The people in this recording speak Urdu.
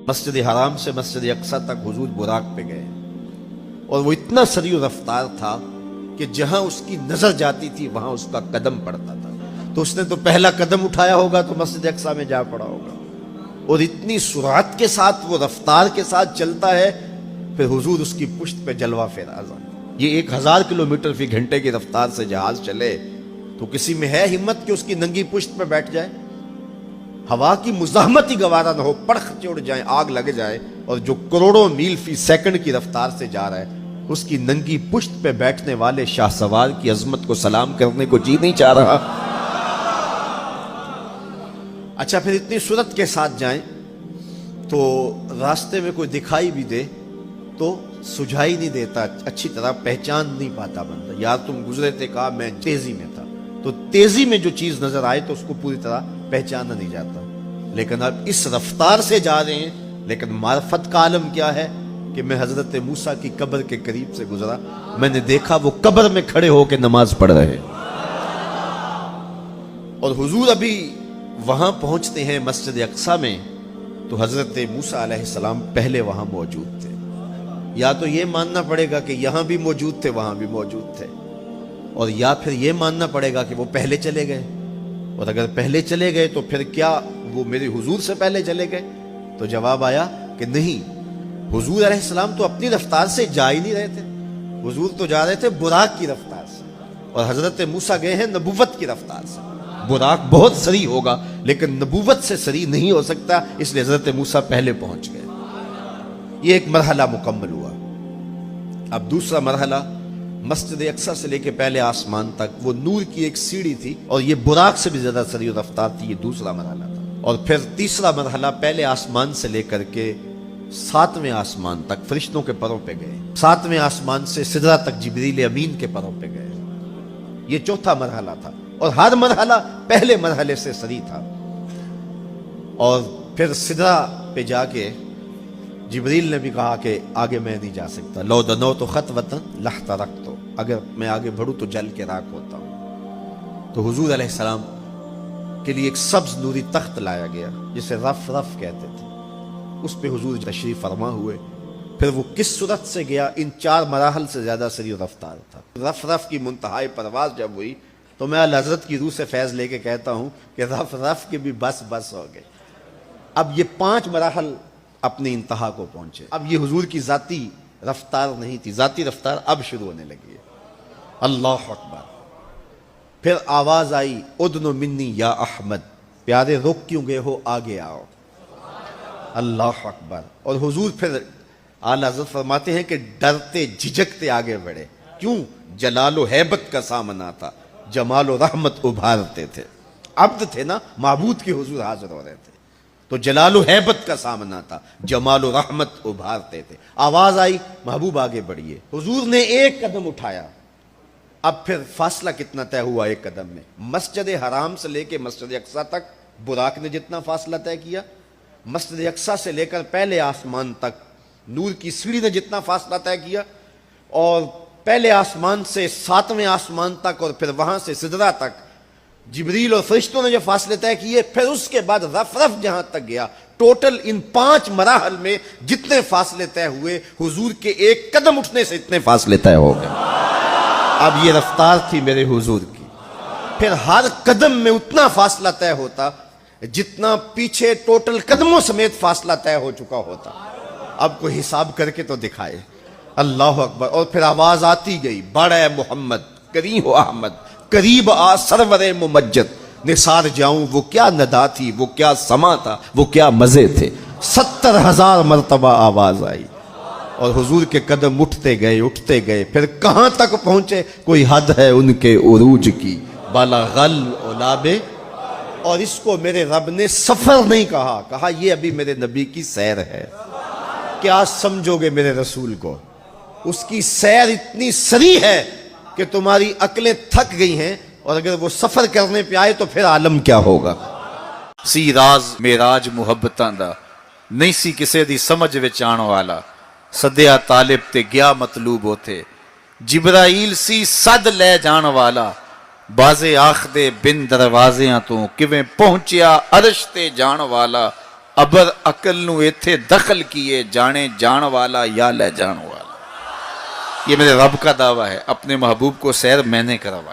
مسجد حرام سے مسجد اقصی تک حضور براق پہ گئے اور وہ اتنا سریع رفتار تھا کہ جہاں اس کی نظر جاتی تھی وہاں اس کا قدم پڑتا تھا. تو اس نے تو پہلا قدم اٹھایا ہوگا تو مسجد اقصی میں جا پڑا ہوگا. اور اتنی سرعت کے ساتھ وہ رفتار کے ساتھ چلتا ہے، پھر حضور اس کی پشت پہ جلوہ فراز. یہ 1000 کلومیٹر فی گھنٹے کی رفتار سے جہاز چلے تو کسی میں ہے ہمت کہ اس کی ننگی پشت پہ بیٹھ جائے؟ ہوا کی مزاحمت ہی گوارا نہ ہو، پڑخ چڑ جائیں، آگ لگ جائے، اور جو کروڑوں میل فی سیکنڈ کی رفتار سے جا رہا ہے اس کی ننگی پشت پہ بیٹھنے والے شاہ سوار کی عظمت کو سلام کرنے کو جی نہیں چاہ رہا. اچھا پھر اتنی سرعت کے ساتھ جائیں تو راستے میں کوئی دکھائی بھی دے تو سجھائی نہیں دیتا، اچھی طرح پہچان نہیں پاتا بندہ. یار تم گزرے تھے، کہا میں تیزی میں تھا، تو تیزی میں جو چیز نظر آئے تو اس کو پوری طرح پہچانا نہیں جاتا. لیکن اب اس رفتار سے جا رہے ہیں، لیکن معرفت کا عالم کیا ہے کہ میں حضرت موسیٰ کی قبر کے قریب سے گزرا، میں نے دیکھا وہ قبر میں کھڑے ہو کے نماز پڑھ رہے، اور حضور ابھی وہاں پہنچتے ہیں مسجد اقصی میں تو حضرت موسیٰ علیہ السلام پہلے وہاں موجود تھے. یا تو یہ ماننا پڑے گا کہ یہاں بھی موجود تھے وہاں بھی موجود تھے، اور یا پھر یہ ماننا پڑے گا کہ وہ پہلے چلے گئے. اور اگر پہلے چلے گئے تو پھر کیا وہ میرے حضور سے پہلے چلے گئے؟ تو جواب آیا کہ نہیں، حضور علیہ السلام تو اپنی رفتار سے جا ہی نہیں رہے تھے، حضور تو جا رہے تھے براق کی رفتار سے، اور حضرت موسیٰ گئے ہیں نبوت کی رفتار سے. براق بہت سریع ہوگا لیکن نبوت سے سریع نہیں ہو سکتا، اس لیے حضرت موسیٰ پہلے پہنچ گئے. یہ ایک مرحلہ مکمل ہوا. اب دوسرا مرحلہ مسجد اقصی سے لے کے پہلے آسمان تک وہ نور کی ایک سیڑھی تھی، اور یہ براق سے بھی زیادہ سریع رفتار تھی. یہ دوسرا مرحلہ تھا. اور پھر تیسرا مرحلہ پہلے آسمان سے لے کر کے 7ویں آسمان تک فرشتوں کے پروں پہ گئے، 7ویں آسمان سے سدرہ تک جبریل امین کے پروں پہ گئے. یہ چوتھا مرحلہ تھا، اور ہر مرحلہ پہلے مرحلے سے سریع تھا. اور پھر سدرہ پہ جا کے جبریل نے بھی کہا کہ آگے میں نہیں جا سکتا، لو دنوت خطوۃ لاحترقت، اگر میں آگے بڑھوں تو جل کے راکھ ہوتا ہوں. تو حضور علیہ السلام کے لیے ایک سبز نوری تخت لایا گیا جسے رف رف کہتے تھے، اس پہ حضور تشریف فرما ہوئے. پھر وہ کس صورت سے گیا؟ ان 4 مراحل سے زیادہ سریع رفتار تھا. رف رف کی منتہائی پرواز جب ہوئی تو میں اعلی حضرت کی روح سے فیض لے کے کہتا ہوں کہ رف رف کے بھی بس بس ہو گئے. اب یہ 5 مراحل اپنی انتہا کو پہنچے. اب یہ حضور کی ذاتی رفتار نہیں تھی، ذاتی رفتار اب شروع ہونے لگی ہے. اللہ اکبر. پھر آواز آئی، ادنو منی یا احمد، پیارے رک کیوں گئے ہو، آگے آؤ. اللہ اکبر. اور حضور پھر اعلیٰ حضرت فرماتے ہیں کہ ڈرتے جھجکتے آگے بڑھے. کیوں؟ جلال و ہیبت کا سامنا تھا، جمال و رحمت ابھارتے تھے. عبد تھے نا، معبود کے حضور حاضر ہو رہے تھے تو جلال و ہیبت کا سامنا تھا، جمال و رحمت ابھارتے تھے. آواز آئی، محبوب آگے بڑھیے. حضور نے ایک قدم اٹھایا. اب پھر فاصلہ کتنا طے ہوا ایک قدم میں؟ مسجد حرام سے لے کے مسجد اقصی تک براق نے جتنا فاصلہ طے کیا، مسجد اقصی سے لے کر پہلے آسمان تک نور کی سیڑھی نے جتنا فاصلہ طے کیا، اور پہلے آسمان سے 7ویں آسمان تک، اور پھر وہاں سے سدرہ تک جبریل اور فرشتوں نے جو فاصلے طے کیے، پھر اس کے بعد رف رف جہاں تک گیا. ٹوٹل ان 5 مراحل میں جتنے فاصلے طے ہوئے، حضور کے ایک قدم اٹھنے سے اتنے فاصلے طے ہو گئے. اب یہ رفتار تھی میرے حضور کی. پھر ہر قدم میں اتنا فاصلہ طے ہوتا جتنا پیچھے ٹوٹل قدموں سمیت فاصلہ طے ہو چکا ہوتا. اب کوئی حساب کر کے تو دکھائے. اللہ اکبر. اور پھر آواز آتی گئی، بڑے محمد کریم ہو احمد، قریب آ سرور ممجد، نثار جاؤں وہ کیا ندا تھی، وہ کیا سما تھا، وہ کیا مزے تھے. 70,000 مرتبہ آواز آئی، اور حضور کے قدم اٹھتے گئے. پھر کہاں تک پہنچے؟ کوئی حد ہے ان کے عروج کی، بالا غل اولابے. اور اس کو میرے رب نے سفر نہیں کہا یہ ابھی میرے نبی کی سیر ہے. کیا سمجھو گے میرے رسول کو؟ اس کی سیر اتنی سریع ہے کہ تمہاری عقلیں تھک گئی ہیں، اور اگر وہ سفر کرنے پہ آئے تو پھر عالم کیا ہوگا. سی راز میراج محبتاں دا نہیں سی کسے دی سمجھ وچ آن والا، سدیا طالب تے گیا مطلوب ہوتے. جبرائیل سی صد لے جان والا، بازے آخدے بن دروازیاں تو کیویں پہنچیا عرش تے جان والا. ابر عقل نو ایتھے دخل کیے جانے جان والا یا لے جان والا. یہ میرے رب کا دعویٰ ہے، اپنے محبوب کو سیر میں نے کروائی.